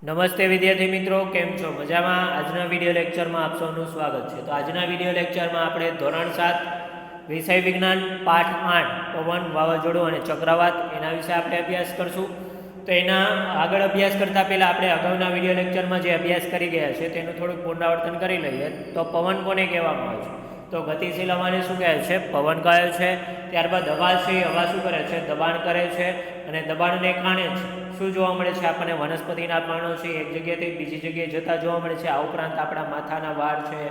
નમસ્તે વિદ્યાર્થી મિત્રો, કેમ છો? મજામાં? આજના વિડીયો લેક્ચરમાં આપ સૌનું સ્વાગત છે. તો આજના વિડીયો લેક્ચરમાં આપણે ધોરણ 7 વિષય વિજ્ઞાન પાઠ 8 પવન, વાવાઝોડું અને ચક્રવાત એના વિશે આપણે અભ્યાસ કરશું. તો એના આગળ અભ્યાસ કરતાં પહેલાં આપણે અગાઉના વિડીયો લેક્ચરમાં જે અભ્યાસ કરી ગયા છે તેનું થોડુંક પુનરાવર્તન કરી લઈએ. તો પવન કોને કહેવામાં આવે છે? તો ગતિશીલ હવાને શું કહે છે? પવન કહે છે. ત્યારબાદ હવા છે, હવા શું કરે છે? દબાણ કરે છે. અને દબાણને કારણે શું જોવા મળે છે? આપણને વનસ્પતિના પાનો છે એક જગ્યાએથી બીજી જગ્યાએ જતા જોવા મળે છે. આ ઉપરાંત આપણા માથાના વાળ છે,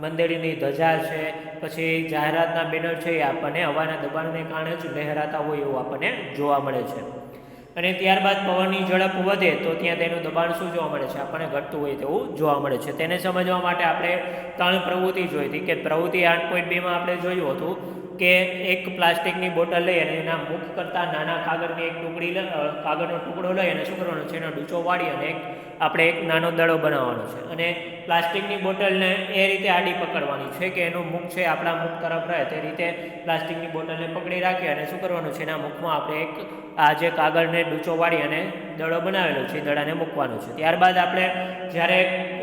મંદિરની ધજા છે, પછી જાહેરાતના બેનર છે, એ આપણને હવાના દબાણને કારણે જ લહેરાતા હોય એવું આપણને જોવા મળે છે. અને ત્યારબાદ પવનની ઝડપ વધે તો ત્યાં તેનું દબાણ શું જોવા મળે છે? આપણને ઘટતું હોય તેવું જોવા મળે છે. તેને સમજવા માટે આપણે 3 પ્રવૃત્તિ જોઈ હતી. કે પ્રવૃત્તિ 8.2માં આપણે જોયું હતું કે એક પ્લાસ્ટિકની બોટલ લઈ અને એના મુખ કરતાં નાના કાગળની એક ટુકડી કાગળનો ટુકડો લઈ અને શું કરવાનો છે? એનો ડૂચો વાળી અને આપણે એક નાનો દડો બનાવવાનો છે. અને પ્લાસ્ટિકની બોટલને એ રીતે આડી પકડવાની છે કે એનું મુખ છે આપણા મુખ તરફ રહે તે રીતે પ્લાસ્ટિકની બોટલને પકડી રાખી અને શું કરવાનું છે? એના મુખમાં આપણે એક આ જે કાગળને ડૂચો વાળી અને દડો બનાવેલો છે એ દડાને મૂકવાનો છે. ત્યારબાદ આપણે જ્યારે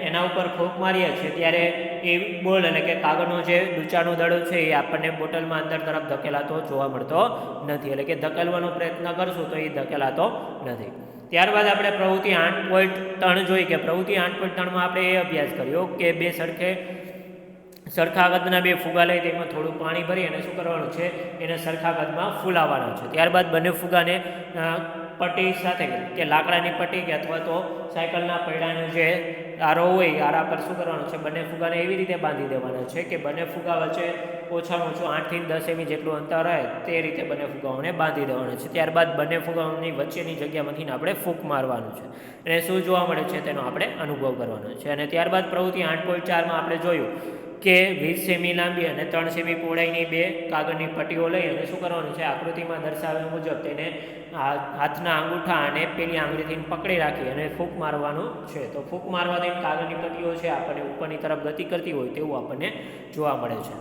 એના ઉપર ફૂંક મારીએ છીએ ત્યારે એ બોલ એટલે કે કાગળનો જે ડૂચાનો દડો છે એ આપણને બોટલમાં અંદર તરફ ધકેલાતો જોવા મળતો નથી. એટલે કે ધકેલવાનો પ્રયત્ન કરશું તો એ ધકેલાતો નથી. ત્યારબાદ આપણે પ્રવૃત્તિ 8.3 જોઈ. કે પ્રવૃત્તિ 8.3માં આપણે એ અભ્યાસ કર્યો કે બે સરખા કદના બે ફુગા લઈ તેમાં થોડું પાણી ભરી અને શું કરવાનું છે? એને સરખા કદમાં ફૂલાવવાના છે. ત્યારબાદ બંને ફુગાને પટ્ટી સાથે કે લાકડાની પટ્ટી કે અથવા તો સાયકલના પૈડાનો જે આરો હોય આરા પર શું કરવાનું છે? બંને ફુગાને એવી રીતે બાંધી દેવાના છે કે બંને ફુગા વચ્ચે ઓછામાં ઓછું 8 થી 10 સેમી જેટલું અંતર રહે તે રીતે બંને ફુગાઓને બાંધી દેવાના છે. ત્યારબાદ બંને ફુગાઓની વચ્ચેની જગ્યામાંથી આપણે ફૂંક મારવાનું છે અને શું જોવા મળે છે તેનો આપણે અનુભવ કરવાનો છે. અને ત્યારબાદ પ્રવૃત્તિ 8.4માં આપણે જોયું કે 20 સેમી લાંબી અને 3 સેમી પહોળાઈની બે કાગળની પટ્ટીઓ લઈ અને શું કરવાનું છે? આકૃતિમાં દર્શાવ્યા મુજબ તેને હાથના અંગૂઠા અને પેલી આંગળીથી પકડી રાખી અને ફૂંક મારવાનું છે. તો ફૂંક મારવાથી કાગળની પટ્ટીઓ છે આપણને ઉપરની તરફ ગતિ કરતી હોય તેવું આપણને જોવા મળે છે.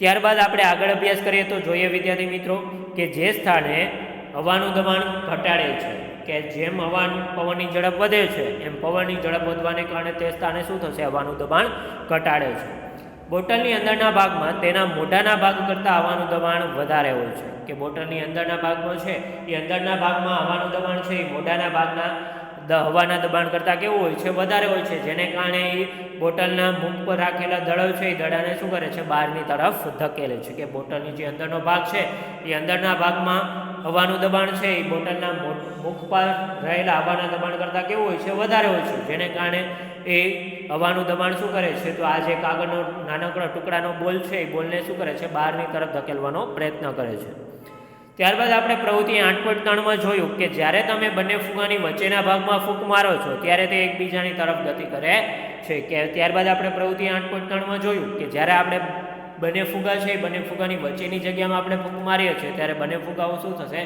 ત્યારબાદ આપણે આગળ અભ્યાસ કરીએ તો જોઈએ વિદ્યાર્થી મિત્રો કે જે સ્થાને હવાનું દબાણ ઘટાડે છે કે જેમ પવનની ઝડપ વધે છે એમ પવનની ઝડપ વધવાને કારણે તે સ્થાને શું થશે? હવાનું દબાણ ઘટાડે છે. બોટલની અંદરના ભાગમાં તેના મોઢાના ભાગ કરતાં હવાનું દબાણ વધારે હોય છે. કે બોટલની અંદરના ભાગમાં છે એ અંદરના ભાગમાં હવાનું દબાણ છે એ મોઢાના ભાગના હવાના દબાણ કરતાં કેવું હોય છે? વધારે હોય છે. જેને કારણે એ બોટલના મુખ પર રાખેલા દડો છે એ દડાને શું કરે છે? બહારની તરફ ધકેલે છે. કે બોટલની જે અંદરનો ભાગ છે એ અંદરના ભાગમાં હવાનું દબાણ છે એ બોટલના મુખ પર રહેલા હવાના દબાણ કરતાં કેવું હોય છે? વધારે હોય છે. જેને કારણે એ હવાનું દબાણ શું કરે છે? તો આ જે કાગળનો નાનકડો ટુકડાનો બોલ છે એ બોલને શું કરે છે? બહારની તરફ ધકેલવાનો પ્રયત્ન કરે છે. ત્યારબાદ આપણે પ્રવૃત્તિ 8.3માં જોયું કે જ્યારે તમે બંને ફુગાની વચ્ચેના ભાગમાં ફૂંક મારો છો ત્યારે તે એકબીજાની તરફ ગતિ કરે છે. કે ત્યારબાદ આપણે પ્રવૃત્તિ 8.3માં જોયું કે જ્યારે આપણે બંને ફુગા છે બંને ફુગાની વચ્ચેની જગ્યામાં આપણે ફૂંક મારીએ છીએ ત્યારે બંને ફુગાઓ શું થશે?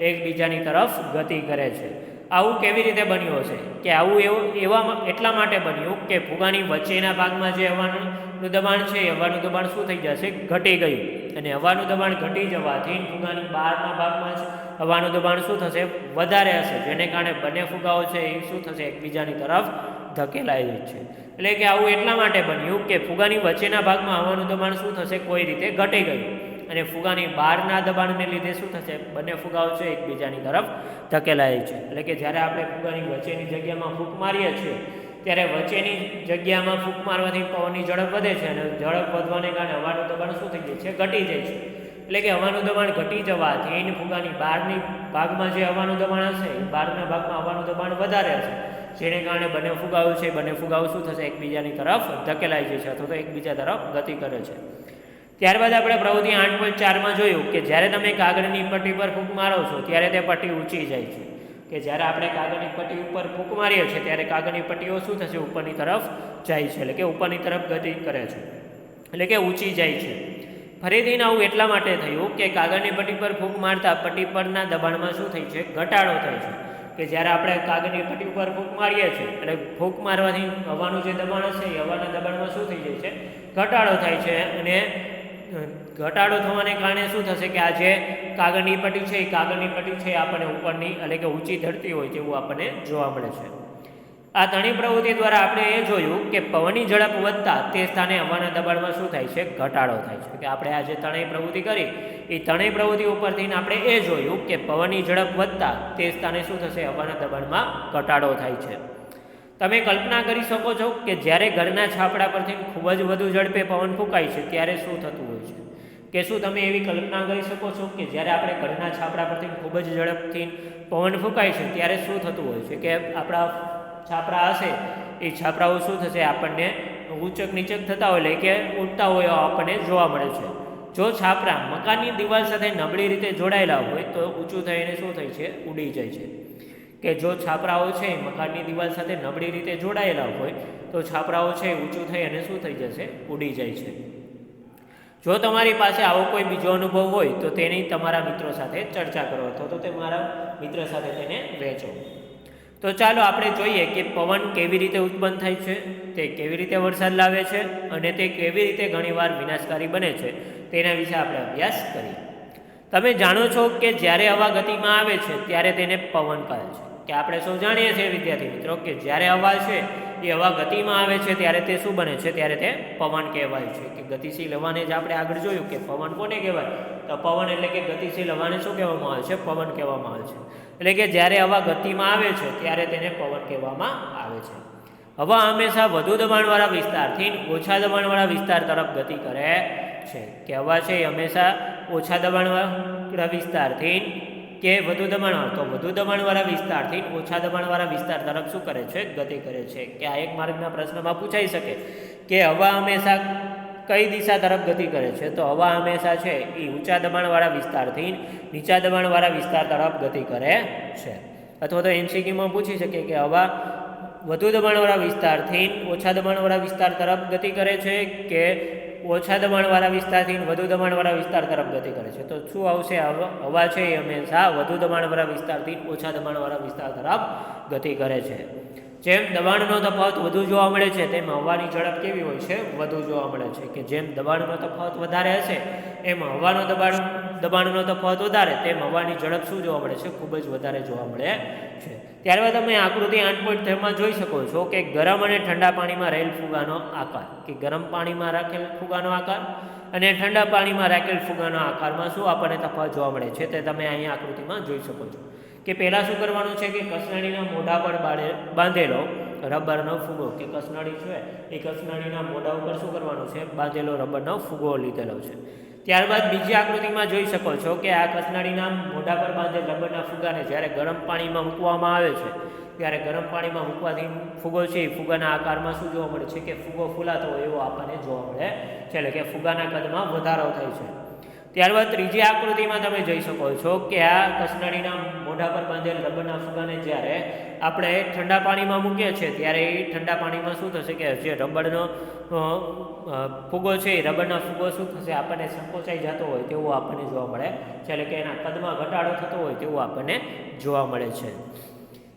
એકબીજાની તરફ ગતિ કરે છે. આવું કેવી રીતે બન્યું હશે? કે આવું એટલા માટે બન્યું કે ફુગાની વચ્ચેના ભાગમાં જે હવાનું દબાણ છે એ હવાનું દબાણ શું થઈ જશે? ઘટી ગયું. અને હવાનું દબાણ ઘટી જવાથી ફુગાની બહારના ભાગમાં જ હવાનું દબાણ શું થશે? વધારે હશે. જેને કારણે બંને ફુગાઓ છે એ શું થશે? એકબીજાની તરફ ધકેલાય છે. એટલે કે આવું એટલા માટે બન્યું કે ફુગાની વચ્ચેના ભાગમાં હવાનું દબાણ શું થશે? કોઈ રીતે ઘટી ગયું. અને ફુગાની બહારના દબાણને લીધે શું થશે? બંને ફુગાઓ છે એકબીજાની તરફ ધકેલાય છે. એટલે કે જ્યારે આપણે ફુગાની વચ્ચેની જગ્યામાં ફૂંક મારીએ છીએ ત્યારે વચ્ચેની જગ્યામાં ફૂંક મારવાથી પવનની ઝડપ વધે છે અને ઝડપ વધવાને કારણે હવાનું દબાણ શું થઈ જાય છે? ઘટી જાય છે. એટલે કે હવાનું દબાણ ઘટી જવાથી ફુગાની બહારની ભાગમાં જે હવાનું દબાણ હશે એ બહારના ભાગમાં હવાનું દબાણ વધારે હશે. જેને કારણે બંને ફુગાઓ શું થશે? એકબીજાની તરફ ધકેલાઈ જાય છે અથવા તો એકબીજા તરફ ગતિ કરે છે. ત્યારબાદ આપણે પ્રવૃત્તિ 8.4માં જોયું કે જ્યારે તમે કાગળની પટ્ટી પર ફૂંક મારો છો ત્યારે તે પટ્ટી ઊંચી જાય છે. કે જ્યારે આપણે કાગળની પટ્ટી ઉપર ફૂંક મારીએ છીએ ત્યારે કાગળની પટ્ટીઓ શું થશે? ઉપરની તરફ જાય છે. એટલે કે ઉપરની તરફ ગતિ કરે છે. એટલે કે ઊંચી જાય છે. ફરીથી આવું એટલા માટે થયું કે કાગળની પટ્ટી પર ફૂંક મારતા પટ્ટી પરના દબાણમાં શું થાય છે? ઘટાડો થાય છે. કે જ્યારે આપણે કાગળની પટ્ટી ઉપર ફૂંક મારીએ છીએ એટલે ફૂંક મારવાથી હવાનું જે દબાણ હશે એ હવાના દબાણમાં શું થઈ જાય છે? ઘટાડો થાય છે. અને ઘટાડો થવાને કારણે શું થશે? કે આ જે કાગળની પટ્ટી છે એ આપણને ઉપરની એટલે કે ઊંચી ધરતી હોય તેવું આપણને જોવા મળે છે. આ ત્રણેય પ્રવૃત્તિ દ્વારા આપણે એ જોયું કે પવનની ઝડપ વધતા તે સ્થાને હવાના દબાણમાં શું થાય છે? ઘટાડો થાય છે. કે આપણે આ જે ત્રણેય પ્રવૃત્તિ કરી એ ત્રણેય પ્રવૃત્તિ ઉપરથી આપણે એ જોયું કે પવનની ઝડપ વધતા તે સ્થાને શું થશે? હવાના દબાણમાં ઘટાડો થાય છે. તમે કલ્પના કરી શકો છો કે જ્યારે ઘરના છાપરા પરથી ખૂબ જ વધુ ઝડપે પવન ફૂંકાય છે ત્યારે શું થતું હોય છે? કે શું તમે એવી કલ્પના કરી શકો છો કે જ્યારે આપણે ઘરના છાપરા પરથી ખૂબ જ ઝડપથી પવન ફૂંકાય છે ત્યારે શું થતું હોય છે? કે આપણા છાપરા હશે એ છાપરાઓ શું થશે? આપણને ઊંચક નીચક થતા હોય, એટલે કે ઉડતા હોય આપણને જોવા મળે છે. જો છાપરા મકાનની દિવાલ સાથે નબળી રીતે જોડાયેલા હોય તો ઊંચું થઈને શું થાય છે? ઉડી જાય છે. કે જો છાપરાઓ છે મકાનની દિવાલ સાથે નબળી રીતે જોડાયેલા હોય તો છાપરાઓ છે ઊંચું થઈ અને શું થઈ જશે? ઉડી જાય છે. જો તમારી પાસે આવો કોઈ બીજો અનુભવ હોય તો તેની તમારા મિત્રો સાથે ચર્ચા કરો અથવા તો તમારા મિત્ર સાથે તેને વહેંચો. તો ચાલો આપણે જોઈએ કે પવન કેવી રીતે ઉત્પન્ન થાય છે, તે કેવી રીતે વરસાદ લાવે છે અને તે કેવી રીતે ઘણીવાર વિનાશકારી બને છે તેના વિશે આપણે અભ્યાસ કરીએ. તમે જાણો છો કે જ્યારે હવા ગતિમાં આવે છે ત્યારે તેને પવન કહે છે. કે આપણે સૌ જાણીએ છીએ વિદ્યાર્થી મિત્રો કે જ્યારે હવા છે એ હવા ગતિમાં આવે છે ત્યારે તે શું બને છે? ત્યારે તે પવન કહેવાય છે. કે ગતિશીલ હવાને જ આપણે આગળ જોયું કે પવન કોને કહેવાય? તો પવન એટલે કે ગતિશીલ હવાને શું કહેવામાં આવે છે? પવન કહેવામાં આવે છે. એટલે કે જ્યારે હવા ગતિમાં આવે છે ત્યારે તેને પવન કહેવામાં આવે છે. હવા હંમેશા વધુ દબાણવાળા વિસ્તારથી ઓછા દબાણવાળા વિસ્તાર તરફ ગતિ કરે છે. કે હવા છે એ હંમેશા ઓછા દબાણવાળા વિસ્તારથી કે વધુ દબાણવાળા, તો વધુ દબાણવાળા વિસ્તારથી ઓછા દબાણવાળા વિસ્તાર તરફ શું કરે છે? ગતિ કરે છે. કે આ એક માર્કના પ્રશ્નમાં પૂછાઈ શકે કે હવા હંમેશા કઈ દિશા તરફ ગતિ કરે છે? તો હવા હંમેશા છે એ ઊંચા દબાણવાળા વિસ્તારથી નીચા દબાણવાળા વિસ્તાર તરફ ગતિ કરે છે. અથવા તો એમસીક્યુમાં પૂછી શકે કે હવા વધુ દબાણવાળા વિસ્તારથી ઓછા દબાણવાળા વિસ્તાર તરફ ગતિ કરે છે કે ઓછા દબાણવાળા વિસ્તારથી વધુ દબાણવાળા વિસ્તાર તરફ ગતિ કરે છે? તો શું આવશે? હવા છે એ હંમેશા વધુ દબાણવાળા વિસ્તારથી ઓછા દબાણવાળા વિસ્તાર તરફ ગતિ કરે છે. જેમ દબાણનો તફાવત વધુ જોવા મળે છે તેમ હવાની ઝડપ કેવી હોય છે? વધુ જોવા મળે છે. કે જેમ દબાણનો તફાવત વધારે હશે એમ હવાનો દબાણનો તફાવત વધારે તેમ હવાની ઝડપ શું જોવા મળે છે? ખૂબ જ વધારે જોવા મળે છે. ત્યારબાદ તમે આકૃતિ 8.3માં જોઈ શકો છો કે ગરમ અને ઠંડા પાણીમાં રહેલ ફુગાનો આકાર. કે ગરમ પાણીમાં રાખેલ ફુગાનો આકાર અને ઠંડા પાણીમાં રાખેલ ફુગાનો આકારમાં શું આપણને તફાવત જોવા મળે છે તે તમે અહીંયા આકૃતિમાં જોઈ શકો છો. કે પહેલાં શું કરવાનું છે કે કસનળીના મોઢા પર બાંધેલો રબરનો ફુગો, કે કસનળી છે એ કસનળીના મોઢા ઉપર શું કરવાનું છે? બાંધેલો રબરનો ફુગો લીધેલો છે. ત્યારબાદ બીજી આકૃતિમાં જોઈ શકો છો કે આ કસનળીના મોઢા પર બાંધેલ રબરના ફુગાને જ્યારે ગરમ પાણીમાં મૂકવામાં આવે છે ત્યારે ગરમ પાણીમાં મૂકવાથી ફુગો છે એ ફુગાના આકારમાં શું જોવા મળે છે? કે ફુગો ફૂલાતો હોય એવો આપણને જોવા મળે છે. એટલે કે ફુગાના કદમાં વધારો થાય છે. ત્યારબાદ ત્રીજી આકૃતિમાં તમે જોઈ શકો છો કે આ કસનળીના મોઢા પર બાંધેલ રબરના ફુગાને જ્યારે આપણે ઠંડા પાણીમાં મૂકીએ છીએ ત્યારે એ ઠંડા પાણીમાં શું થશે? કે જે રબરનો ફુગો છે એ રબરના ફુગો શું થશે? આપણને સંકોચાઈ જતો હોય તેવું આપણને જોવા મળે છે. એટલે કે એના કદમાં ઘટાડો થતો હોય તેવું આપણને જોવા મળે છે.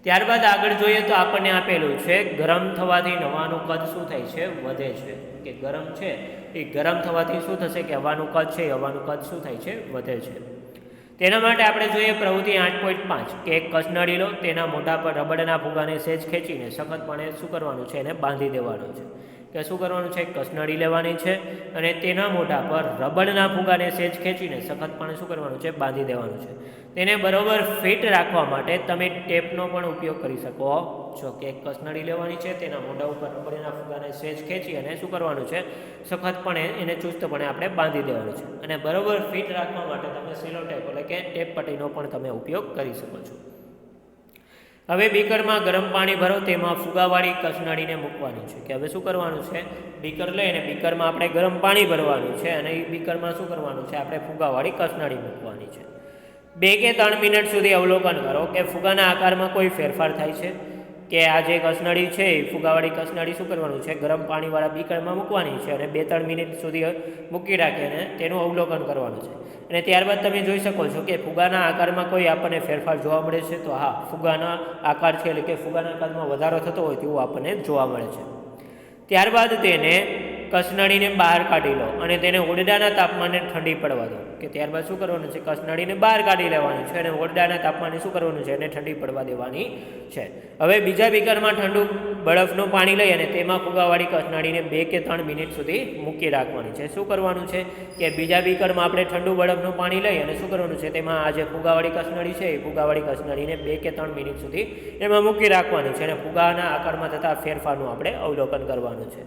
ત્યારબાદ આગળ જોઈએ તો આપણને આપેલું છે ગરમ થવાથી હવાનું કદ શું થાય છે? વધે છે. કે ગરમ છે એ ગરમ થવાથી શું થશે? કે હવાનું કદ છે એ હવાનું કદ શું થાય છે? વધે છે. તેના માટે આપણે જોઈએ પ્રવૃત્તિ 8.5 કે એક કસનળી લો, તેના મોઢા પર રબરના ફુગાને સહેજ ખેંચીને સખતપણે શું કરવાનું છે? એને બાંધી દેવાનું છે. કે શું કરવાનું છે? કસનળી લેવાની છે અને તેના મોઢા પર રબરના ફુગાને સહેજ ખેંચીને સખતપણે શું કરવાનું છે? બાંધી દેવાનું છે. તેને બરોબર ફિટ રાખવા માટે તમે ટેપનો પણ ઉપયોગ કરી શકો છો. કે એક કસનળી લેવાની છે, તેના મોઢા ઉપર રબરના ફુગાને સહેજ ખેંચી અને શું કરવાનું છે? સખતપણે એને ચુસ્તપણે આપણે બાંધી દેવાનું છે. અને બરોબર ફિટ રાખવા માટે તમે સેલો ટેપ એટલે કે ટેપ પટ્ટીનો પણ તમે ઉપયોગ કરી શકો છો. હવે બીકરમાં ગરમ પાણી ભરો, તેમાં ફુગાવાળી કસનળીને મૂકવાની છે. કે હવે શું કરવાનું છે? બીકર લઈને બીકરમાં આપણે ગરમ પાણી ભરવાનું છે અને એ બીકરમાં શું કરવાનું છે? આપણે ફુગાવાળી કસનળી મૂકવાની છે. 2 કે 3 મિનિટ સુધી અવલોકન કરો કે ફુગાના આકારમાં કોઈ ફેરફાર થાય છે. કે આ જે કસનળી છે એ ફુગાવાળી કસનળી શું કરવાનું છે? ગરમ પાણીવાળા બીકરમાં મૂકવાની છે અને 2-3 મિનિટ સુધી મૂકી રાખીને તેનું અવલોકન કરવાનું છે. અને ત્યારબાદ તમે જોઈ શકો છો કે ફુગાના આકારમાં કોઈ આપણને ફેરફાર જોવા મળે છે. તો હા, ફુગાના આકાર છે એટલે કે ફુગાના કદમાં વધારો થતો હોય તેવું આપણને જોવા મળે છે. ત્યારબાદ તેને કસનળીને બહાર કાઢી લો અને તેને ઓરડાના તાપમાને ઠંડી પડવા દો. કે ત્યારબાદ શું કરવાનું છે? કસનળીને બહાર કાઢી લેવાની છે અને ઓરડાના તાપમાને શું કરવાનું છે? એને ઠંડી પડવા દેવાની છે. હવે બીજા બીકરમાં ઠંડુ બરફનું પાણી લઈ અને તેમાં ફુગાવાળી કસનળીને 2 કે 3 મિનિટ સુધી મૂકી રાખવાની છે. શું કરવાનું છે કે બીજા બીકરમાં આપણે ઠંડુ બરફનું પાણી લઈ અને શું કરવાનું છે તેમાં આ જે ફુગાવાળી કસનળી છે એ ફુગાવાળી કસનળીને 2 કે 3 મિનિટ સુધી એમાં મૂકી રાખવાની છે અને ફુગાના આકારમાં થતા ફેરફારનું આપણે અવલોકન કરવાનું છે.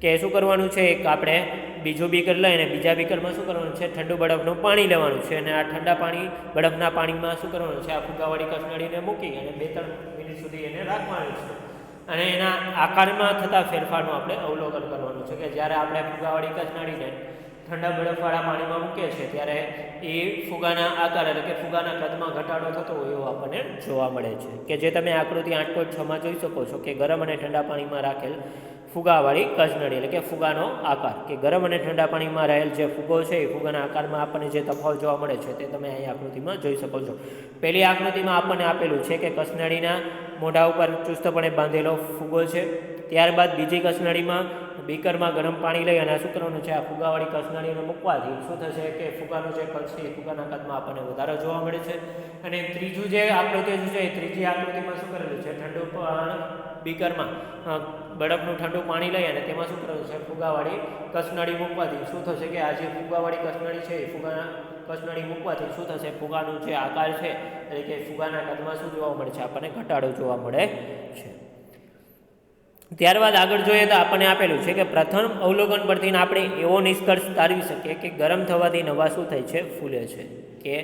કે શું કરવાનું છે એક આપણે બીજું બીકર લઈ અને બીજા બીકરમાં શું કરવાનું છે ઠંડુ બરફનું પાણી લેવાનું છે અને આ ઠંડા પાણી બરફના પાણીમાં શું કરવાનું છે આ ફુગાવાળી કસનળીને મૂકી અને 2-3 મિનિટ સુધી એને રાખવાનું છે અને એના આકારમાં થતા ફેરફારનું આપણે અવલોકન કરવાનું છે કે જ્યારે આપણે ફુગાવાળી કસનળીને ઠંડા બરફવાળા પાણીમાં મૂકીએ છીએ ત્યારે એ ફુગાના આકાર એટલે કે ફુગાના કદમાં ઘટાડો થતો હોય એવો આપણને જોવા મળે છે કે જે તમે આકૃતિ 8.6માં જોઈ શકો છો કે ગરમ અને ઠંડા પાણીમાં રાખેલ ફુગાવાળી કસનળી એટલે કે ફુગાનો આકાર કે ગરમ અને ઠંડા પાણીમાં રહેલ જે ફુગો છે એ ફુગાના આકારમાં આપણને જે તફાવત જોવા મળે છે તે તમે અહીં આકૃતિમાં જોઈ શકો છો. પહેલી આકૃતિમાં આપણને આપેલું છે કે કસનળીના મોઢા ઉપર ચુસ્તપણે બાંધેલો ફુગો છે. ત્યારબાદ બીજી કસનળીમાં બીકરમાં ગરમ પાણી લઈ અને શું કરવાનું છે આ ફુગાવાળી કસનળીને મૂકવાથી શું થશે કે ફુગાનો જે કદ છે એ ફુગાના કદમાં આપણને વધારો જોવા મળે છે. અને ત્રીજું જે આકૃતિ છે એ ત્રીજી આકૃતિમાં શું કરેલું છે ઠંડુ બીકરમાં બરફનું ઠંડુ પાણી લઈ અને તેમાં શું કરવાનું છે ફુગાવાળી કસનળી મૂકવાથી શું થશે કે આ જે ફુગાવાળી કસનળી છે એ ફુગાના કસનળી મૂકવાથી શું થશે ફુગાનો જે આકાર છે એટલે કે ફુગાના કદમાં શું જોવા મળે છે આપણને ઘટાડો જોવા મળે છે. ત્યારબાદ આગળ જોઈએ તો આપણને આપેલું છે કે પ્રથમ અવલોકન પરથી આપણે એવો નિષ્કર્ષ તારવી શકીએ કે ગરમ થવાથી નવા શું થાય છે ફૂલે છે. કે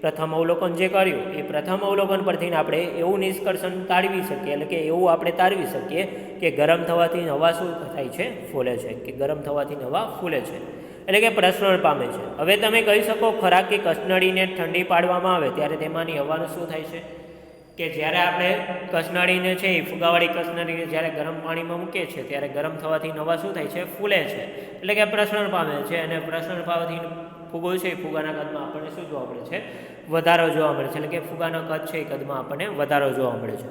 પ્રથમ અવલોકન જે કર્યું એ પ્રથમ અવલોકન પરથી આપણે એવું નિષ્કર્ષણ તારવી શકીએ એટલે કે એવું આપણે તારવી શકીએ કે ગરમ થવાથી નવા શું થાય છે ફૂલે છે કે ગરમ થવાથી નવા ફૂલે છે એટલે કે પ્રસરણ પામે છે. હવે તમે કહી શકો ખરા કે કસનળીને ઠંડી પાડવામાં આવે ત્યારે તેમાંની હવાનું શું થાય છે કે જ્યારે આપણે કસનળીને છે એ ફુગાવાળી કસનળીને જ્યારે ગરમ પાણીમાં મૂકીએ છીએ ત્યારે ગરમ થવાથી નવા શું થાય છે ફૂલે છે એટલે કે પ્રસરણ પામે છે અને પ્રસરણ પામવાથી ફુગો છે એ ફુગાના કદમાં આપણને શું જોવા મળે છે વધારો જોવા મળે છે એટલે કે ફુગાનો કદ છે એ કદમાં આપણને વધારો જોવા મળે છે.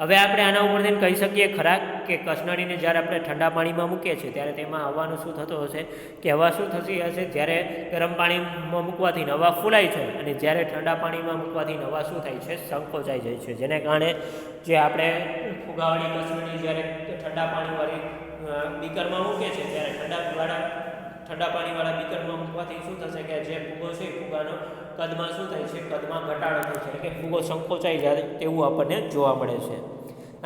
હવે આપણે આના ઉપરથી કહી શકીએ ખરા કે કસનળીને જ્યારે આપણે ઠંડા પાણીમાં મૂકીએ છીએ ત્યારે તેમાં હવાનું શું થતું હશે કે હવા શું થતી હશે જ્યારે ગરમ પાણીમાં મૂકવાથી હવા ફૂલાય છે અને જ્યારે ઠંડા પાણીમાં મૂકવાથી હવા શું થાય છે સંકોચાઈ જાય છે જેને કારણે જે આપણે ફુગાવાળી કસનળી જ્યારે ઠંડા પાણીવાળી બીકરમાં મૂકીએ છીએ ત્યારે ઠંડા પાણીવાળા બીકરમાં મૂકવાથી શું થશે કે જે ફુગો છે ફુગાનો કદમાં શું થાય છે કદમાં ઘટાડો થાય છે એટલે કે ફુગો સંકોચાઈ જાય તેવું આપણને જોવા મળે છે.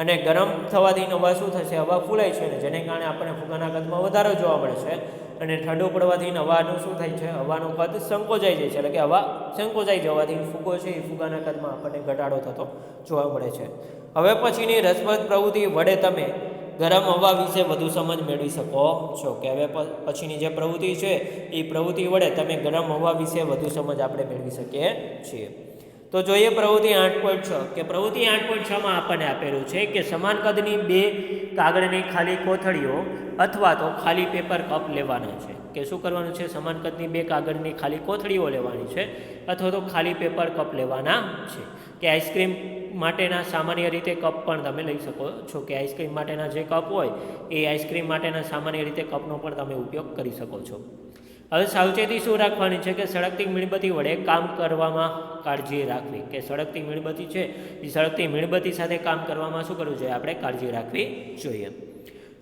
અને ગરમ થવાથી હવા શું થશે હવા ફૂલાય છે ને જેને કારણે આપણને ફુગાના કદમાં વધારો જોવા મળે છે અને ઠંડુ પડવાથી હવાનું શું થાય છે હવાનું કદ સંકોચાઈ જાય છે એટલે કે હવા સંકોચાઈ જવાથી ફુગો છે એ ફુગાના કદમાં આપણને ઘટાડો થતો જોવા મળે છે. હવે પછીની રસપ્રદ પ્રવૃત્તિ વડે તમે ગરમ હવા વિશે વધુ સમજ મેળવી શકો છો કે હવે પછીની જે પ્રવૃત્તિ છે એ પ્રવૃત્તિ વડે તમે ગરમ હવા વિશે વધુ સમજ આપણે મેળવી શકીએ છીએ. તો જોઈએ પ્રવૃત્તિ 8.6 કે પ્રવૃત્તિ 8.6માં આપણને આપેલું છે કે સમાન કદની 2 કાગળની ખાલી કોથળીઓ અથવા તો ખાલી પેપર કપ લેવાના છે. કે શું કરવાનું છે સમાન કદની 2 કાગળની ખાલી કોથળીઓ લેવાની છે અથવા તો ખાલી પેપર કપ લેવાના છે. કે આઈસ્ક્રીમ માટેના સામાન્ય રીતે કપ પણ તમે લઈ શકો છો કે આઈસ્ક્રીમ માટેના જે કપ હોય એ આઈસ્ક્રીમ માટેના સામાન્ય રીતે કપનો પણ તમે ઉપયોગ કરી શકો છો. હવે સાવચેતી શું રાખવાની છે કે સળગતી મીણબત્તી વડે કામ કરવામાં કાળજી રાખવી કે સળગતી મીણબત્તી છે એ સળગતી મીણબત્તી સાથે કામ કરવામાં શું કરવું જોઈએ આપણે કાળજી રાખવી જોઈએ.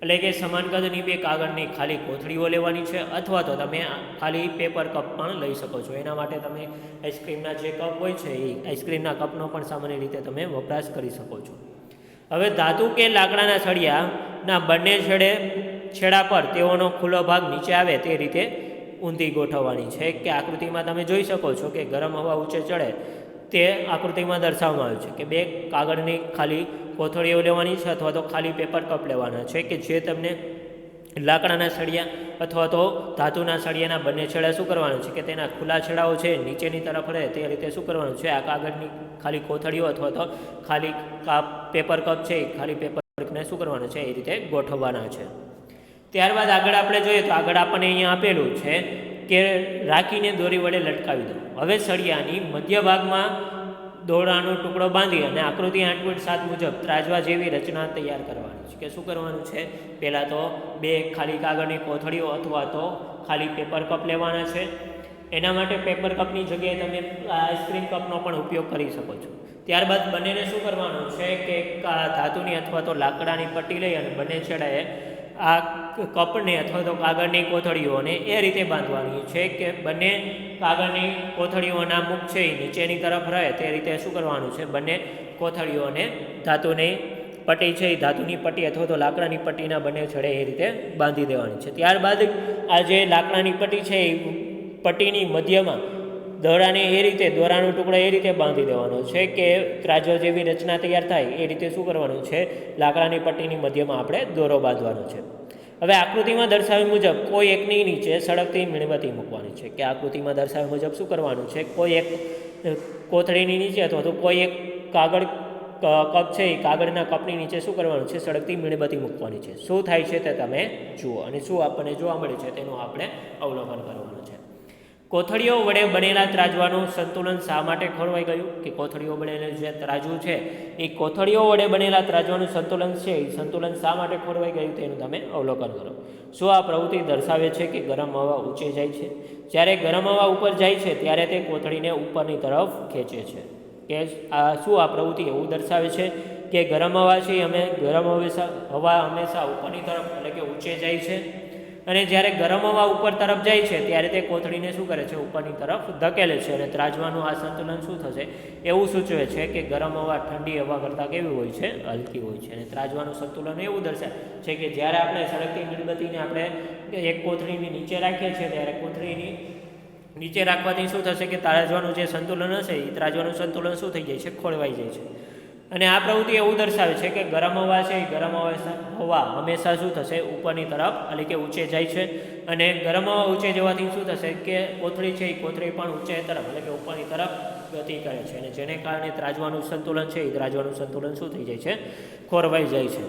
એટલે કે સમાન કદની 2 કાગળની ખાલી કોથળીઓ લેવાની છે અથવા તો તમે ખાલી પેપર કપ પણ લઈ શકો છો. એના માટે તમે આઈસ્ક્રીમના જે કપ હોય છે એ આઈસ્ક્રીમના કપનો પણ સામાન્ય રીતે તમે વપરાશ કરી શકો છો. હવે ધાતુ કે લાકડાના સળિયાના બંને છેડા પર તેઓનો ખુલ્લો ભાગ નીચે આવે તે રીતે ઊંધી ગોઠવવાની છે કે આકૃતિમાં તમે જોઈ શકો છો કે ગરમ હવા ઊંચે ચડે તે આકૃતિમાં દર્શાવવામાં આવ્યું છે કે 2 કાગળની ખાલી કોથળીઓ લેવાની છે અથવા તો ખાલી પેપર કપ લેવાના છે કે જે તમને લાકડાના સળિયા અથવા તો ધાતુના સળિયાના બંને છેડા શું કરવાનું છે કે તેના ખુલ્લા છેડાઓ છે નીચેની તરફ રહે તે રીતે શું કરવાનું છે આ કાગળની ખાલી કોથળીઓ અથવા તો ખાલી પેપર કપ છે ખાલી પેપર કપને શું કરવાનું છે એ રીતે ગોઠવવાના છે. ત્યારબાદ આગળ આપણે જોઈએ તો આગળ આપણને અહીંયા આપેલું છે કે રાખીને દોરી વડે લટકાવી દો. હવે સળિયાની મધ્ય ભાગમાં દોરડાનો ટુકડો બાંધી અને આકૃતિ 8.7 મુજબ ત્રાજવા જેવી રચના તૈયાર કરવાની છે. કે શું કરવાનું છે પહેલાં તો 2 ખાલી કાગળની કોથળીઓ અથવા તો ખાલી પેપર કપ લેવાના છે. એના માટે પેપર કપની જગ્યાએ તમે આઈસ્ક્રીમ કપનો પણ ઉપયોગ કરી શકો છો. ત્યારબાદ બંનેને શું કરવાનું છે કે ધાતુની અથવા તો લાકડાની પટ્ટી લઈ અને બંને છેડાએ આ કપને અથવા તો કાગળની કોથળીઓને એ રીતે બાંધવાની છે કે બંને કાગળની કોથળીઓના મુખ છે એ નીચેની તરફ રહે તે રીતે શું કરવાનું છે, બંને કોથળીઓને ધાતુની પટ્ટી છે એ ધાતુની પટ્ટી અથવા તો લાકડાની પટ્ટીના બંને છેડે એ રીતે બાંધી દેવાની છે. ત્યારબાદ આ જે લાકડાની પટ્ટી છે એ પટ્ટીની મધ્યમાં દોરાને એ રીતે દોરાનો ટુકડો એ રીતે બાંધી દેવાનો છે કે ત્રાજો જેવી રચના તૈયાર થાય એ રીતે શું કરવાનું છે, લાકડાની પટ્ટીની મધ્યમાં આપણે દોરો બાંધવાનો છે. હવે આકૃતિમાં દર્શાવ્યા મુજબ કોઈ એકની નીચે સળગતી મીણબત્તી મૂકવાની છે કે આકૃતિમાં દર્શાવ્યા મુજબ શું કરવાનું છે, કોઈ એક કોથળીની નીચે અથવા તો કોઈ એક કાગળ કપ છે એ કાગળના કપની નીચે શું કરવાનું છે, સળગતી મીણબત્તી મૂકવાની છે. શું થાય છે તે તમે જુઓ અને શું આપણને જોવા મળે છે તેનું આપણે અવલોકન કરવાનું છે. કોથળીઓ વડે બનેલા ત્રાજવાનું સંતુલન શા માટે ખોરવાઈ ગયું? કે કોથળીઓ બનેલું જે ત્રાજવું છે એ કોથળીઓ વડે બનેલા ત્રાજવાનું સંતુલન છે એ સંતુલન શા માટે ખોરવાઈ ગયું તેનું તમે અવલોકન કરો. શું આ પ્રવૃત્તિ દર્શાવે છે કે ગરમ હવા ઊંચે જાય છે? જ્યારે ગરમ હવા ઉપર જાય છે ત્યારે તે કોથળીને ઉપરની તરફ ખેંચે છે. કે આ શું આ પ્રવૃત્તિ એવું દર્શાવે છે કે ગરમ હવા છે ગરમ હવા હંમેશા ઉપરની તરફ એટલે કે ઊંચે જાય છે અને જ્યારે ગરમ હવા ઉપર તરફ જાય છે ત્યારે તે કોથળીને શું કરે છે, ઉપરની તરફ ધકેલે છે અને ત્રાજવાનું આ સંતુલન શું થશે એવું સૂચવે છે કે ગરમ હવા ઠંડી હવા કરતાં કેવી હોય છે, હલકી હોય છે. અને ત્રાજવાનું સંતુલન એવું દર્શાવે છે કે જ્યારે આપણે સળગતી મીણબત્તીને આપણે એક કોથળીની નીચે રાખીએ છીએ ત્યારે કોથળીની નીચે રાખવાથી શું થશે કે ત્રાજવાનું જે સંતુલન હશે એ ત્રાજવાનું સંતુલન શું થઈ જાય છે, ખોરવાઈ જાય છે. અને આ પ્રવૃત્તિ એવું દર્શાવે છે કે ગરમ હવા છે એ ગરમ હવા હંમેશા શું થશે, ઉપરની તરફ એટલે કે ઊંચે જાય છે અને ગરમ હવા ઊંચે જવાથી શું થશે કે કોથળી છે એ કોથળી પણ ઊંચે તરફ એટલે કે ઉપરની તરફ ગતિ કરે છે અને જેને કારણે ત્રાજવાનું સંતુલન છે એ ત્રાજવાનું સંતુલન શું થઈ જાય છે, ખોરવાઈ જાય છે.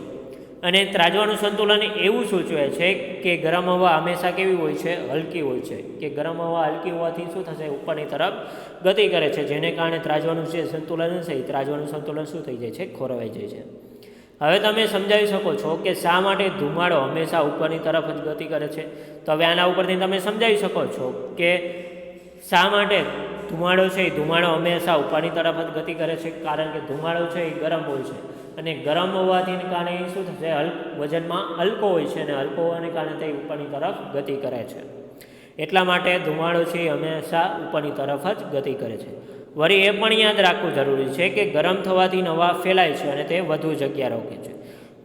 અને ત્રાજવાનું સંતુલન એવું સૂચવે છે કે ગરમ હવા હંમેશા કેવી હોય છે, હલકી હોય છે. કે ગરમ હવા હલકી હોવાથી શું થશે, ઉપરની તરફ ગતિ કરે છે જેને કારણે ત્રાજવાનું જે સંતુલન છે એ ત્રાજવાનું સંતુલન શું થઈ જાય છે, ખોરવાઈ જાય છે. હવે તમે સમજાવી શકો છો કે શા માટે ધુમાડો હંમેશા ઉપરની તરફ જ ગતિ કરે છે. તો હવે આના ઉપરથી તમે સમજાવી શકો છો કે શા માટે ધુમાડો છે એ ધુમાડો હંમેશા ઉપરની તરફ જ ગતિ કરે છે. કારણ કે ધુમાડો છે એ ગરમ હોય છે અને ગરમ હોવાથી કારણે શું થશે, વજનમાં હલકો હોય છે અને હલકો હોવાને કારણે તે ઉપરની તરફ ગતિ કરે છે. એટલા માટે ધુમાડો છે એ હંમેશા ઉપરની તરફ જ ગતિ કરે છે. વળી એ પણ યાદ રાખવું જરૂરી છે કે ગરમ થવાથી હવા ફેલાય છે અને તે વધુ જગ્યા રોકે છે.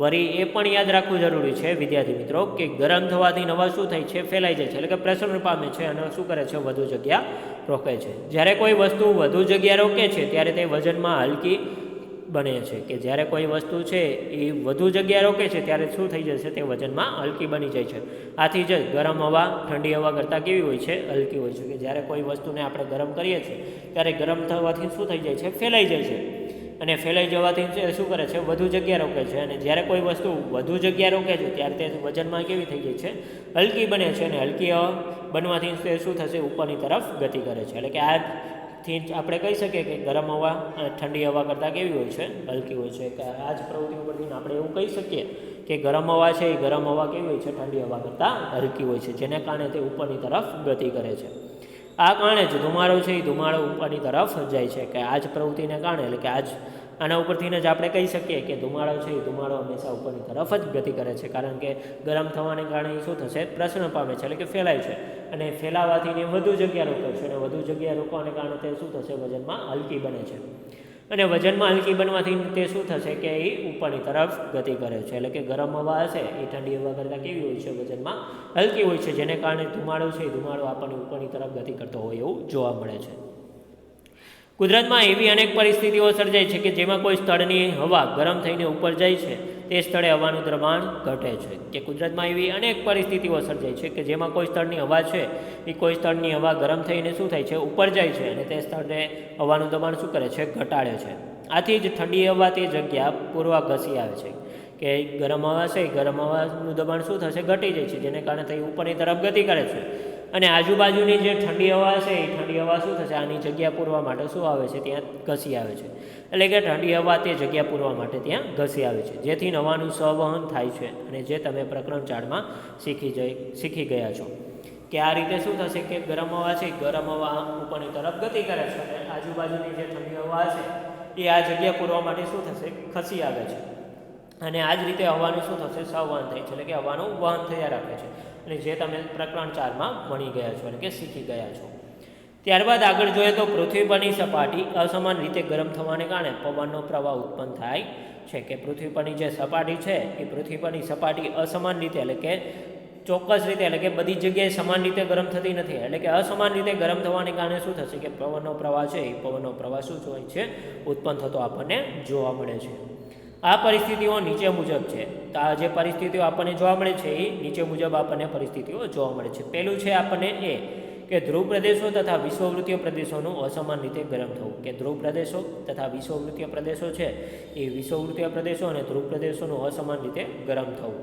વળી એ પણ યાદ રાખવું જરૂરી છે વિદ્યાર્થી મિત્રો કે ગરમ થવાથી હવા શું થાય છે, ફેલાઈ જાય છે એટલે કે પ્રસરણ પામે છે અને શું કરે છે, વધુ જગ્યા રોકે છે. જ્યારે કોઈ વસ્તુ વધુ જગ્યા રોકે છે ત્યારે તે વજનમાં હલકી બને છે. કે જ્યારે કોઈ વસ્તુ છે એ વધુ જગ્યા રોકે છે ત્યારે શું થઈ જશે, તે વજનમાં હલકી બની જાય છે. આથી જ ગરમ હવા ઠંડી હવા કરતાં કેવી હોય છે, હલકી હોય છે. કે જ્યારે કોઈ વસ્તુને આપણે ગરમ કરીએ છીએ ત્યારે ગરમ થવાથી શું થઈ જાય છે, ફેલાઈ જાય છે અને ફેલાઈ જવાથી શું કરે છે, વધુ જગ્યા રોકે છે. અને જ્યારે કોઈ વસ્તુ વધુ જગ્યા રોકે છે ત્યારે તે વજનમાં કેવી થઈ જાય છે, હલકી બને છે અને હલકી બનવાથી તે શું થશે, ઉપરની તરફ ગતિ કરે છે. એટલે કે આથી આપણે કહી શકીએ કે ગરમ હવા અને ઠંડી હવા કરતાં કેવી હોય છે, હલકી હોય છે. કે આ જ પ્રવૃત્તિ ઉપરથી આપણે એવું કહી શકીએ કે ગરમ હવા છે એ ગરમ હવા કેવી હોય છે, ઠંડી હવા કરતાં હલકી હોય છે જેને કારણે તે ઉપરની તરફ ગતિ કરે છે. આ કારણે જ ધુમાડો છે એ ધુમાડો ઉપરની તરફ જાય છે. કે આ જ પ્રવૃત્તિને કારણે એટલે કે આના ઉપરથી જ આપણે કહી શકીએ કે ધુમાડો છે એ ધુમાડો હંમેશા ઉપરની તરફ જ ગતિ કરે છે. કારણ કે ગરમ થવાને કારણે શું થશે, પ્રસરણ પામે છે એટલે કે ફેલાય છે અને ફેલાવાથી વધુ જગ્યા રોકે છે અને વધુ જગ્યા રોકવાને કારણે તે શું થશે, વજનમાં હલકી બને છે અને વજનમાં હલકી બનવાથી તે શું થશે કે એ ઉપરની તરફ ગતિ કરે છે. એટલે કે ગરમ હવા હશે એ ઠંડી હવા કરતાં કેવી હોય છે, વજનમાં હલકી હોય છે જેને કારણે ધુમાડો છે એ ધુમાડો આપણને ઉપરની તરફ ગતિ કરતો હોય એવું જોવા મળે છે. કુદરતમાં એવી અનેક પરિસ્થિતિઓ સર્જાય છે કે જેમાં કોઈ સ્થળની હવા ગરમ થઈને ઉપર જાય છે તે સ્થળે હવાનું દબાણ ઘટે છે. કે કુદરતમાં એવી અનેક પરિસ્થિતિઓ સર્જાય છે કે જેમાં કોઈ સ્થળની હવા છે એ કોઈ સ્થળની હવા ગરમ થઈને શું થાય છે, ઉપર જાય છે અને તે સ્થળને હવાનું દબાણ શું કરે છે, ઘટાડે છે. આથી જ ઠંડી હવા તે જગ્યા પૂર્વા ઘસી આવે છે. કે ગરમ હવા છે ગરમ હવાનું દબાણ શું થશે, ઘટી જાય છે જેને કારણે તે ઉપરની તરફ ગતિ કરે છે અને આજુબાજુની જે ઠંડી હવા છે એ ઠંડી હવા શું થશે, આની જગ્યા પૂરવા માટે શું આવે છે, ત્યાં ઘસી આવે છે. એટલે કે ઠંડી હવા તે જગ્યા પૂરવા માટે ત્યાં ઘસી આવે છે જેથી હવાનું સંવહન થાય છે અને જે તમે પ્રકરણ 4માં શીખી ગયા છો. કે આ રીતે શું થશે કે ગરમ હવા છે ગરમ હવા ઉપરની તરફ ગતિ કરે છે અને આજુબાજુની જે ઠંડી હવા છે એ આ જગ્યા પૂરવા માટે શું થશે, ખસી આવે છે. અને આ જ રીતે હવાનું શું થશે, સંવહન થાય છે, એટલે કે હવાનું વહન થયા રાખે છે. અને જે તમે પ્રકરણ 4માં ભણી ગયા છો, એટલે કે શીખી ગયા છો. ત્યારબાદ આગળ જોઈએ તો પૃથ્વી પરની સપાટી અસમાન રીતે ગરમ થવાને કારણે પવનનો પ્રવાહ ઉત્પન્ન થાય છે. કે પૃથ્વી પરની જે સપાટી છે એ પૃથ્વી પરની સપાટી અસમાન રીતે, એટલે કે ચોક્કસ રીતે, એટલે કે બધી જગ્યાએ સમાન રીતે ગરમ થતી નથી. એટલે કે અસમાન રીતે ગરમ થવાને કારણે શું થશે કે પવનનો પ્રવાહ છે એ પવનનો પ્રવાહ શું હોય છે, ઉત્પન્ન થતો આપણને જોવા મળે છે. આ પરિસ્થિતિઓ નીચે મુજબ છે. તો આ જે પરિસ્થિતિઓ આપણને જોવા મળે છે એ નીચે મુજબ આપણને પરિસ્થિતિઓ જોવા મળે છે. પહેલું છે આપણને એ કે ધ્રુવ પ્રદેશો તથા વિષુવવૃત્તીય પ્રદેશોનું અસમાન રીતે ગરમ થવું. કે ધ્રુવ પ્રદેશો તથા વિષુવવૃત્તીય પ્રદેશો છે એ વિષુવવૃત્તીય પ્રદેશો અને ધ્રુવ પ્રદેશોનું અસમાન રીતે ગરમ થવું.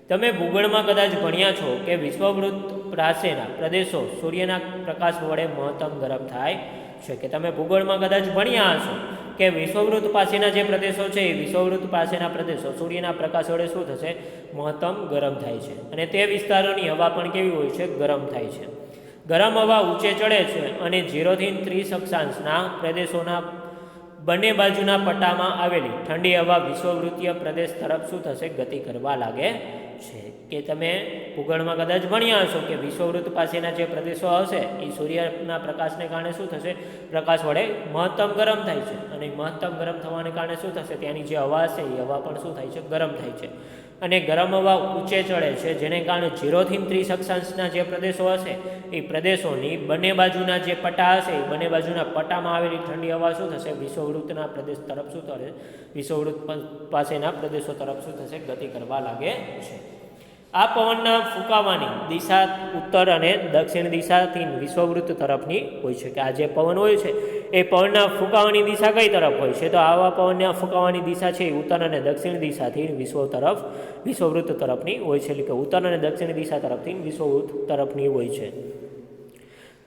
તમે ભૂગોળમાં કદાચ ભણ્યા છો કે વિષુવવૃત્ત પાસેના પ્રદેશો સૂર્યના પ્રકાશ વડે મહત્તમ ગરમ થાય છે. કે તમે ભૂગોળમાં કદાચ ભણ્યા હશો કે વિષુવવૃત્ત પાસેના જે પ્રદેશો છે એ વિષુવવૃત્ત પાસેના પ્રદેશો સૂર્યના પ્રકાશ વડે શું થશે, મહત્તમ ગરમ થાય છે. અને તે વિસ્તારોની હવા પણ કેવી હોય છે, ગરમ થાય છે. ગરમ હવા ઊંચે ચડે છે અને 0 થી 30 અક્ષાંશના પ્રદેશોના બંને બાજુના પટ્ટામાં આવેલી ઠંડી હવા વિષુવવૃત્તીય પ્રદેશ તરફ શું થશે, ગતિ કરવા લાગે છે. કે તમે ભૂગોળમાં કદાચ ભણ્યા હશો કે વિષુવવૃત્ત પાસેના જે પ્રદેશો હશે એ સૂર્યના પ્રકાશને કારણે શું થશે, પ્રકાશ વડે મહત્તમ ગરમ થાય છે. અને મહત્તમ ગરમ થવાને કારણે શું થશે, ત્યાંની જે હવા હશે એ હવા પણ શું થાય છે, ગરમ થાય છે. અને ગરમ હવા ઊંચે ચડે છે જેને કારણે 0 થી 30 અક્ષાંશના જે પ્રદેશો હશે એ પ્રદેશોની બંને બાજુના જે પટ્ટા હશે એ બંને બાજુના પટ્ટામાં આવેલી ઠંડી હવા શું થશે, વિષુવવૃત્તના પ્રદેશ તરફ શું થશે, વિષુવવૃત્ત પાસેના પ્રદેશો તરફ શું થશે, ગતિ કરવા લાગે છે. આ પવનના ફૂંકાવાની દિશા ઉત્તર અને દક્ષિણ દિશાથી વિષુવવૃત્ત તરફની હોય છે. કે આ જે પવન હોય છે એ પવનના ફૂંકાવાની દિશા કઈ તરફ હોય છે, તો આવા પવનના ફૂંકાવાની દિશા છે એ ઉત્તર અને દક્ષિણ દિશાથી વિષુવવૃત્ત તરફની હોય છે. એટલે કે ઉત્તર અને દક્ષિણ દિશા તરફથી વિષુવવૃત્ત તરફની હોય છે.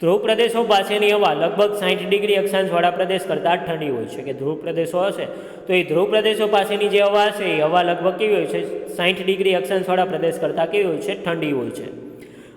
ધ્રુવ પ્રદેશો પાસેની હવા લગભગ 60 ડિગ્રી અક્ષાંશવાળા પ્રદેશ કરતાં ઠંડી હોય છે. કે ધ્રુવ પ્રદેશો હશે તો એ ધ્રુવ પ્રદેશો પાસેની જે હવા હશે એ હવા લગભગ કેવી હોય છે, 60 ડિગ્રી અક્ષાંશવાળા પ્રદેશ કરતાં કેવી હોય છે, ઠંડી હોય છે.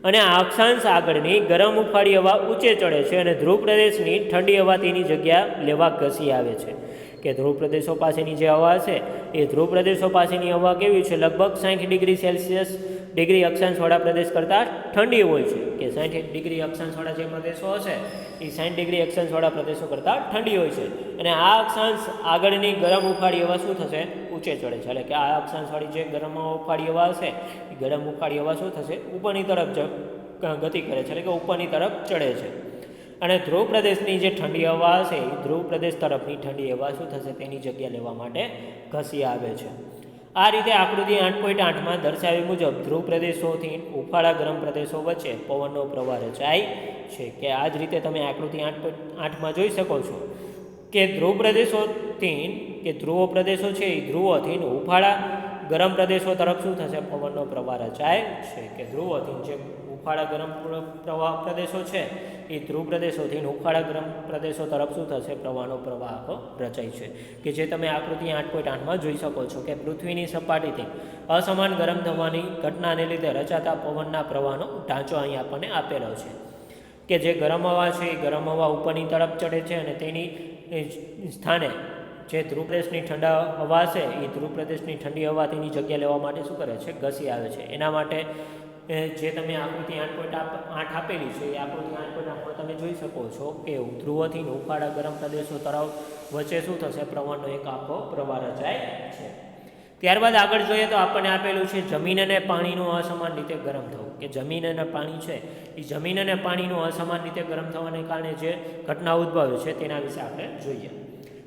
અને આ અક્ષાંશ આગળની ગરમ ઉફાળી હવા ઊંચે ચડે છે અને ધ્રુવ પ્રદેશની ઠંડી હવા તેની જગ્યા લેવા ઘસી આવે છે. કે ધ્રુવ પ્રદેશો પાસેની જે હવા હશે એ ધ્રુવ પ્રદેશો પાસેની હવા કેવી છે, લગભગ 60 ડિગ્રી સેલ્સિયસ ડિગ્રી અક્ષાંશવાળા પ્રદેશ કરતાં ઠંડી હોય છે. કે 60 ડિગ્રી અક્ષાંશવાળા જે પ્રદેશો હશે એ 60 ડિગ્રી અક્ષાંશવાળા પ્રદેશો કરતાં ઠંડી હોય છે. અને આ અક્ષાંશ આગળની ગરમ ઉફાળી હવા શું થશે, ઊંચે ચડે છે. એટલે કે આ અક્ષાંશવાળી જે ગરમ ઉફાળી હવા હશે એ ગરમ ઉફાળી હવા શું થશે, ઉપરની તરફ ગતિ કરે છે, એટલે કે ઉપરની તરફ ચડે છે. અને ધ્રુવ પ્રદેશની જે ઠંડી હવા હશે એ ધ્રુવ પ્રદેશ તરફની ઠંડી હવા શું થશે, તેની જગ્યા લેવા માટે ઘસી આવે છે. આ રીતે આકૃતિ 8.8માં દર્શાવ્યા મુજબ ધ્રુવ પ્રદેશોથી ઉફાળા ગરમ પ્રદેશો વચ્ચે પવનનો પ્રવાહ રચાય છે. કે આ જ રીતે તમે આકૃતિ 8.8માં જોઈ શકો છો કે ધ્રુવ પ્રદેશોથી કે ધ્રુવ પ્રદેશો છે એ ધ્રુવોથી ઉફાળા ગરમ પ્રદેશો તરફ શું થશે, પવનનો પ્રવાહ રચાય છે. કે ધ્રુવોથી જે ઉફાળા ગરમ પ્રદેશો છે એ ધ્રુવ પ્રદેશોથી ઉફાળા ગરમ પ્રદેશો તરફ શું થશે, પ્રવાહનો પ્રવાહ રચાય છે. કે જે તમે આકૃતિ 8.8માં જોઈ શકો છો કે પૃથ્વીની સપાટીથી અસમાન ગરમ થવાની ઘટનાને લીધે રચાતા પવનના પ્રવાહનો ઢાંચો અહીં આપણને આપેલો છે. કે જે ગરમ હવા છે એ ગરમ હવા ઉપરની તરફ ચડે છે અને તેની સ્થાને જે ધ્રુવ પ્રદેશની ઠંડા હવા છે એ ધ્રુવ પ્રદેશની ઠંડી હવા તેની જગ્યા લેવા માટે શું કરે છે, ઘસી આવે છે. એના માટે જે તમે આકૃતિ 8.8 આપેલી છે એ આકૃતિ 8.8માં તમે જોઈ શકો છો કે ધ્રુવોથી ઉફાળા ગરમ પ્રદેશો તરફ વચ્ચે શું થશે, પ્રવાહનો એક આખો પ્રવાહ રચાય છે. ત્યારબાદ આગળ જોઈએ તો આપણને આપેલું છે જમીન અને પાણીનું અસમાન રીતે ગરમ થવું. કે જમીન અને પાણી છે એ જમીન અને પાણીનું અસમાન રીતે ગરમ થવાને કારણે જે ઘટના ઉદ્ભવે છે તેના વિશે આપણે જોઈએ.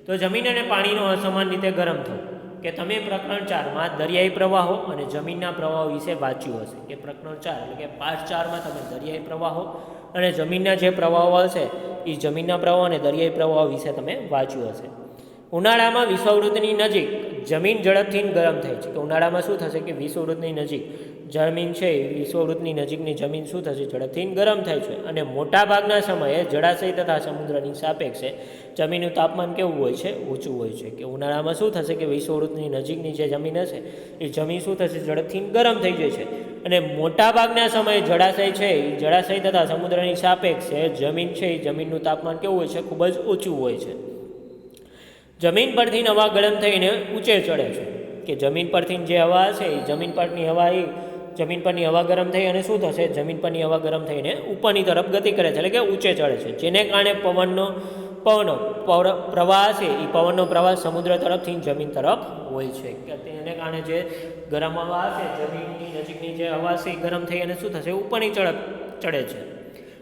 તો જમીન અને પાણીનું અસમાન રીતે ગરમ થવું. કે તમે પ્રકરણ 4માં દરિયાઈ પ્રવાહો અને જમીનના પ્રવાહો વિશે વાંચ્યું હશે. કે પ્રકરણ 4 એટલે કે પાઠ 4માં તમે દરિયાઈ પ્રવાહો અને જમીનના જે પ્રવાહો હશે એ જમીનના પ્રવાહો અને દરિયાઈ પ્રવાહો વિશે તમે વાંચ્યું હશે. ઉનાળામાં વિષુવવૃત્તની નજીક જમીન ઝડપથી ગરમ થાય છે. કે ઉનાળામાં શું થશે કે વિષુવવૃત્તની નજીક જમીન છે એ વિષુવવૃત્તની નજીકની જમીન શું થશે, ઝડપથી ગરમ થાય છે. અને મોટાભાગના સમયે જળાશય તથા સમુદ્રની સાપેક્ષે જમીનનું તાપમાન કેવું હોય છે, ઊંચું હોય છે. કે ઉનાળામાં શું થશે કે વિષુવવૃત્તની નજીકની જે જમીન હશે એ જમીન શું થશે, ઝડપથી ગરમ થઈ જાય છે. અને મોટાભાગના સમયે જળાશય છે એ જળાશય તથા સમુદ્રની સાપેક્ષે જમીન છે એ જમીનનું તાપમાન કેવું હોય છે, ખૂબ જ ઊંચું હોય છે. જમીન પરથી હવા ગરમ થઈને ઊંચે ચડે છે, કે જમીન પરથી જે હવા હશે એ જમીન પરની હવા ગરમ થઈ અને શું થશે, જમીન પરની હવા ગરમ થઈને ઉપરની તરફ ગતિ કરે છે, એટલે કે ઊંચે ચડે છે, જેને કારણે પવનનો પ્રવાહ હશે એ પવનનો પ્રવાહ સમુદ્ર તરફથી જમીન તરફ હોય છે, કે તેને કારણે જે ગરમ હવા હશે જમીનની નજીકની જે હવા છે એ ગરમ થઈ અને શું થશે, ઉપરની તરફ ચડે છે,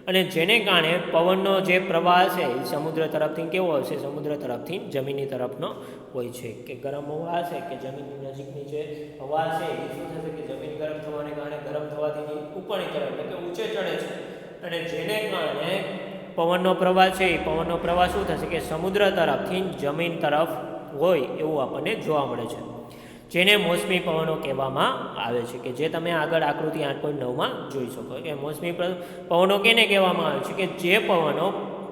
અને જેને કારણે પવનનો જે પ્રવાહ છે એ સમુદ્ર તરફથી કેવો હશે, સમુદ્ર તરફથી જમીનની તરફનો હોય છે, કે ગરમ હવા હશે કે જમીનની નજીકની જે હવા છે એ શું થશે કે જમીન ગરમ થવાને કારણે ગરમ થવાથી ઉપરની તરફ એટલે કે ઊંચે ચડે છે, અને જેને કારણે પવનનો પ્રવાહ છે એ પવનનો પ્રવાહ શું થશે કે સમુદ્ર તરફથી જમીન તરફ હોય એવું આપણને જોવા મળે છે, જેને મોસમી પવનો કહેવામાં આવે છે, કે જે તમે આગળ આકૃતિ 8.9માં જોઈ શકો કે મોસમી પવનો કેને કહેવામાં આવે છે, કે જે પવનો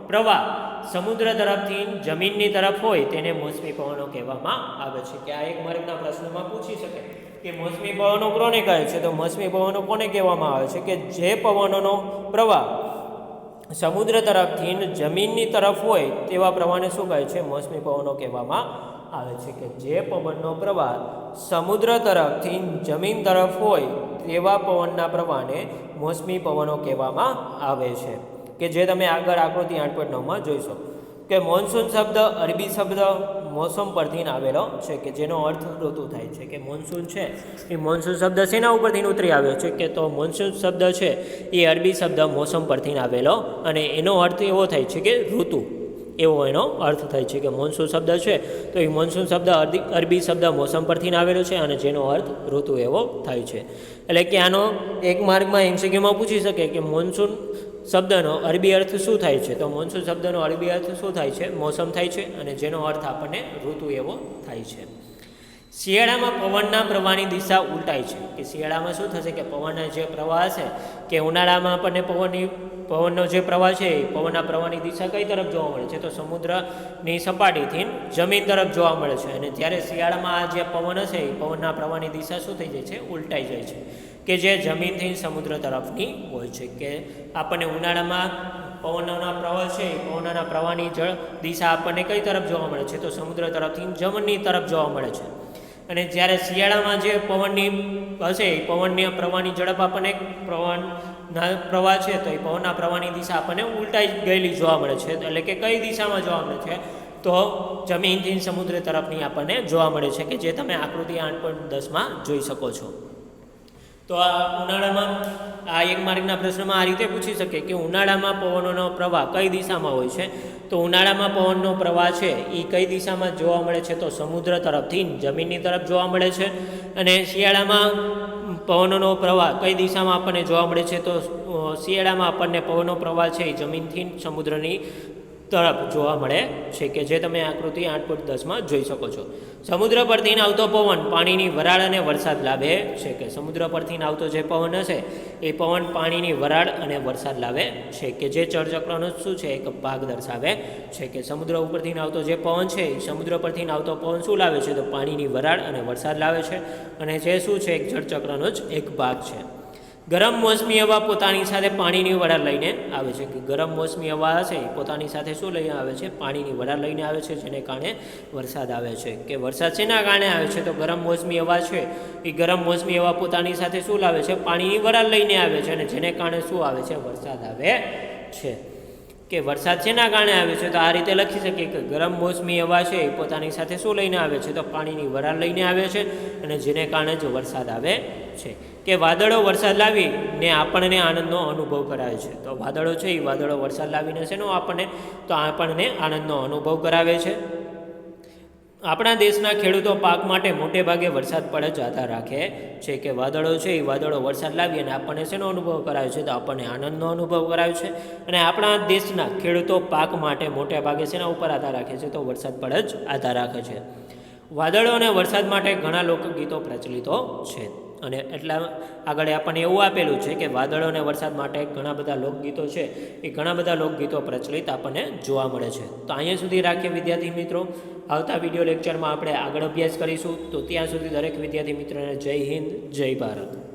પ્રવાહ સમુદ્ર તરફથી જમીનની તરફ હોય તેને મોસમી પવનો કહેવામાં આવે છે, કે આ એક માર્કના પ્રશ્નમાં પૂછી શકે કે મોસમી પવનો કોને કહે છે, તો મોસમી પવનો કોને કહેવામાં આવે છે, કે જે પવનોનો પ્રવાહ સમુદ્ર તરફથી જમીનની તરફ હોય તેવા પ્રવાહને શું કહે છે, મોસમી પવનો કહેવામાં આવે છે, કે જે પવનનો પ્રવાહ સમુદ્ર તરફથી જમીન તરફ હોય તેવા પવનના પ્રવાહને મોસમી પવનો કહેવામાં આવે છે, કે જે તમે આગળ આકૃતિ 8.9માં જોઈશો, કે મોન્સૂન શબ્દ અરબી શબ્દ મોસમ પરથી આવેલો છે, કે જેનો અર્થ ઋતુ થાય છે, કે મોન્સૂન છે એ મોન્સૂન શબ્દ શેના ઉપરથી ઉતરી આવ્યો છે, કે તો મોન્સૂન શબ્દ છે એ અરબી શબ્દ મોસમ પરથી આવેલો, અને એનો અર્થ એવો થાય છે કે ઋતુ, એવો એનો અર્થ થાય છે, કે મોન્સૂન શબ્દ છે તો એ મોન્સૂન શબ્દ અરબી શબ્દ મોસમ પરથી આવેલો છે, અને જેનો અર્થ ઋતુ એવો થાય છે, એટલે કે આનો એક માર્કમાં એમસીક્યુમાં પૂછી શકે કે મોન્સૂન શબ્દનો અરબી અર્થ શું થાય છે, તો મોન્સૂન શબ્દનો અરબી અર્થ શું થાય છે, મોસમ થાય છે, અને જેનો અર્થ આપણને ઋતુ એવો થાય છે. શિયાળામાં પવનના પ્રવાહની દિશા ઉલટાય છે, કે શિયાળામાં શું થશે કે પવનના જે પ્રવાહ હશે, કે ઉનાળામાં આપણને પવનનો જે પ્રવાહ છે એ પવનના પ્રવાહની દિશા કઈ તરફ જોવા મળે છે, તો સમુદ્રની સપાટીથી જમીન તરફ જોવા મળે છે, અને જ્યારે શિયાળામાં આ જે પવન હશે એ પવનના પ્રવાહની દિશા શું થઈ જાય છે, ઉલટાઈ જાય છે, કે જે જમીનથી સમુદ્ર તરફની હોય છે, કે આપણને ઉનાળામાં પવનના પ્રવાહ છે એ પવનના પ્રવાહની દિશા આપણને કઈ તરફ જોવા મળે છે, તો સમુદ્ર તરફથી જમીનની તરફ જોવા મળે છે, અને જ્યારે શિયાળામાં જે પવનની હશે એ પવનની પ્રવાહની ઝડપ આપણને પવનના પ્રવાહ છે તો એ પવનના પ્રવાહની દિશા આપણને ઉલટાઈ ગયેલી જોવા મળે છે, એટલે કે કઈ દિશામાં જોવા મળે છે, તો જમીનથી સમુદ્ર તરફની આપણને જોવા મળે છે, કે જે તમે આકૃતિ 8.10માં જોઈ શકો છો. તો આ ઉનાળામાં આ એક માર્કના પ્રશ્નમાં આ રીતે પૂછી શકે કે ઉનાળામાં પવનોનો પ્રવાહ કઈ દિશામાં હોય છે, તો ઉનાળામાં પવનનો પ્રવાહ છે એ કઈ દિશામાં જોવા મળે છે, તો સમુદ્ર તરફથી જમીનની તરફ જોવા મળે છે, અને શિયાળામાં પવનોનો પ્રવાહ કઈ દિશામાં આપણને જોવા મળે છે, તો શિયાળામાં આપણને પવનનો પ્રવાહ છે એ જમીનથી સમુદ્રની તરફ જોવા મળે છે, કે જે તમે આકૃતિ 8.10માં જોઈ શકો છો. સમુદ્ર પરથી આવતો પવન પાણીની વરાળ અને વરસાદ લાવે છે, કે સમુદ્ર પરથી આવતો જે પવન હશે એ પવન પાણીની વરાળ અને વરસાદ લાવે છે, કે જે જળચક્રનો શું છે એક ભાગ દર્શાવે છે, કે સમુદ્ર ઉપરથી આવતો જે પવન છે એ સમુદ્ર પરથી આવતો પવન શું લાવે છે, તો પાણીની વરાળ અને વરસાદ લાવે છે, અને જે શું છે એક જળચક્રનો જ એક ભાગ છે. ગરમ મોસમી હવા પોતાની સાથે પાણીની વરાળ લઈને આવે છે, કે ગરમ મોસમી હવા હશે એ પોતાની સાથે શું લઈને આવે છે, પાણીની વરાળ લઈને આવે છે, જેને કારણે વરસાદ આવે છે, કે વરસાદ શેના કારણે આવે છે, તો ગરમ મોસમી હવા છે એ ગરમ મોસમી હવા પોતાની સાથે શું લાવે છે, પાણીની વરાળ લઈને આવે છે, અને જેને કારણે શું આવે છે, વરસાદ આવે છે, કે વરસાદ શેના કારણે આવે છે, તો આ રીતે લખી શકીએ કે ગરમ મોસમી હવા છે એ પોતાની સાથે શું લઈને આવે છે, તો પાણીની વરાળ લઈને આવે છે, અને જેને કારણે જ વરસાદ આવે છે. કે વાદળો વરસાદ લાવીને આપણને આનંદનો અનુભવ કરાવે છે, તો વાદળો છે એ વાદળો વરસાદ લાવીને શેનો આપણને, તો આપણને આનંદનો અનુભવ કરાવે છે. આપણા દેશના ખેડૂતો પાક માટે મોટે ભાગે વરસાદ પર જ આધાર રાખે છે, કે વાદળો છે એ વાદળો વરસાદ લાવી અને આપણને શેનો અનુભવ કરાવે છે, તો આપણને આનંદનો અનુભવ કરાવે છે, અને આપણા દેશના ખેડૂતો પાક માટે મોટે ભાગે શેના ઉપર આધાર રાખે છે, તો વરસાદ પર જ આધાર રાખે છે. વાદળો અને વરસાદ માટે ઘણા લોકગીતો પ્રચલિતો છે, અને એટલા આગળ આપણને એવું આપેલું છે કે વાદળો અને વરસાદ માટે ઘણા બધા લોકગીતો છે એ ઘણા બધા લોકગીતો પ્રચલિત આપણને જોવા મળે છે. તો અહીંયા સુધી રાખીએ વિદ્યાર્થી મિત્રો, આવતા વિડીયો લેક્ચરમાં આપણે આગળ અભ્યાસ કરીશું. તો ત્યાં સુધી દરેક વિદ્યાર્થી મિત્રોને જય હિન્દ, જય ભારત.